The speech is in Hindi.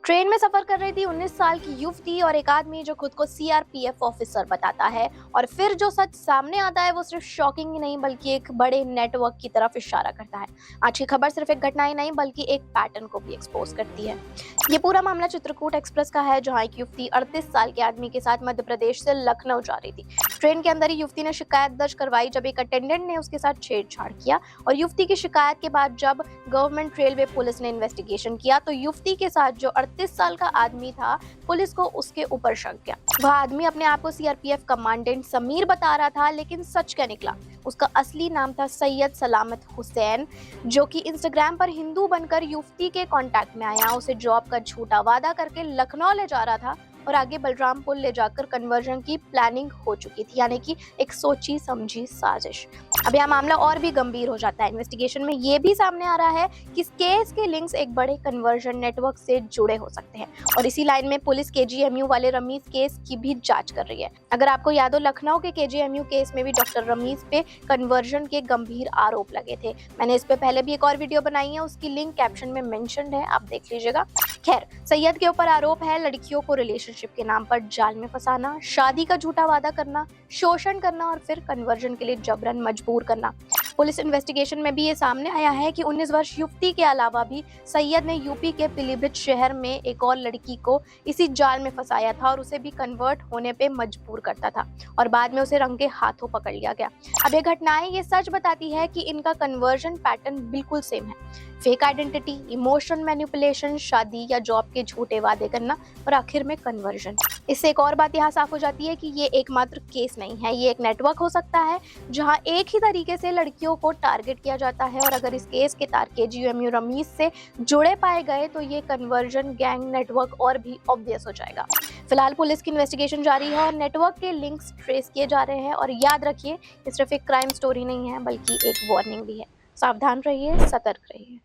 ट्रेन में सफर कर रही थी 19 साल की युवती और एक आदमी जो खुद को सीआरपीएफ ऑफिसर बताता है, और फिर जो सच सामने आता है वो सिर्फ शॉकिंग ही नहीं बल्कि एक बड़े नेटवर्क की तरफ इशारा करता है। आज की खबर सिर्फ एक घटना ही नहीं बल्कि एक पैटर्न को भी एक्सपोज करती है। ये पूरा मामला चित्रकूट एक्सप्रेस का है, जहां एक युवती 38 साल के आदमी के साथ मध्य प्रदेश से लखनऊ जा रही थी। ट्रेन के अंदर ही युवती ने शिकायत दर्ज करवाई जब एक अटेंडेंट ने उसके साथ छेड़छाड़ किया, और युवती की शिकायत के बाद जब गवर्नमेंट रेलवे पुलिस ने इन्वेस्टिगेशन किया तो युवती के साथ जो 38 साल का आदमी था, पुलिस को उसके ऊपर शक गया। वह आदमी अपने आप को सीआरपीएफ कमांडेंट समीर बता रहा था, लेकिन सच क्या निकला? उसका असली नाम था सैयद सलामत हुसैन, जो कि इंस्टाग्राम पर हिंदू बनकर युवती के कांटेक्ट में आया, उसे जॉब का झूठा वादा करके लखनऊ ले जा रहा था और आगे बलरामपुर ले जाकर कन्वर्जन की प्लानिंग हो चुकी थी, यानी कि एक सोची समझी साजिश। अब यह मामला और भी गंभीर हो जाता है। इन्वेस्टिगेशन में ये भी सामने आ रहा है कि इस केस के लिंक्स एक बड़े कन्वर्जन नेटवर्क से जुड़े हो सकते हैं, और इसी लाइन में पुलिस केजीएमयू वाले रमीज केस की भी जांच कर रही है। अगर आपको याद हो, लखनऊ के केजीएमयू केस में भी डॉक्टर रमीज पे कन्वर्जन के गंभीर आरोप लगे थे। मैंने इस पे पहले भी एक और वीडियो बनाई है, उसकी लिंक कैप्शन में मेंशन्ड है, आप देख लीजिएगा। खैर, सैयद के ऊपर आरोप है लड़कियों को रिलेशनशिप के नाम पर जाल में फंसाना, शादी का झूठा वादा करना, शोषण करना और फिर कन्वर्जन के लिए जबरन मजबूर करना। पुलिस इन्वेस्टिगेशन में भी ये सामने आया है कि 19 वर्ष युवती के अलावा भी सैयद ने यूपी के पीलीभीत शहर में एक और लड़की को इसी जाल में फंसाया था और उसे भी कन्वर्ट होने पे मजबूर करता था, और बाद में उसे रंगे हाथों पकड़ लिया गया। अब ये घटनाएं ये सच बताती है कि इनका कन्वर्जन पैटर्न बिल्कुल सेम है। फेक आइडेंटिटी, इमोशन मैनिपुलेशन, शादी या जॉब के झूठे वादे करना और आखिर में कन्वर्जन। इससे एक और बात यहाँ साफ हो जाती है कि ये एकमात्र केस नहीं है, ये एक नेटवर्क हो सकता है जहाँ एक ही तरीके से लड़कियों को टारगेट किया जाता है, और अगर इस केस के तार केजीएमयू रमीज से जुड़े पाए गए तो ये कन्वर्जन गैंग नेटवर्क और भी ऑब्वियस हो जाएगा। फिलहाल पुलिस की इन्वेस्टिगेशन जारी है और नेटवर्क के लिंक्स ट्रेस किए जा रहे हैं, और याद रखिए ये सिर्फ एक क्राइम स्टोरी नहीं है बल्कि एक वार्निंग भी है। सावधान रहिए, सतर्क रहिए।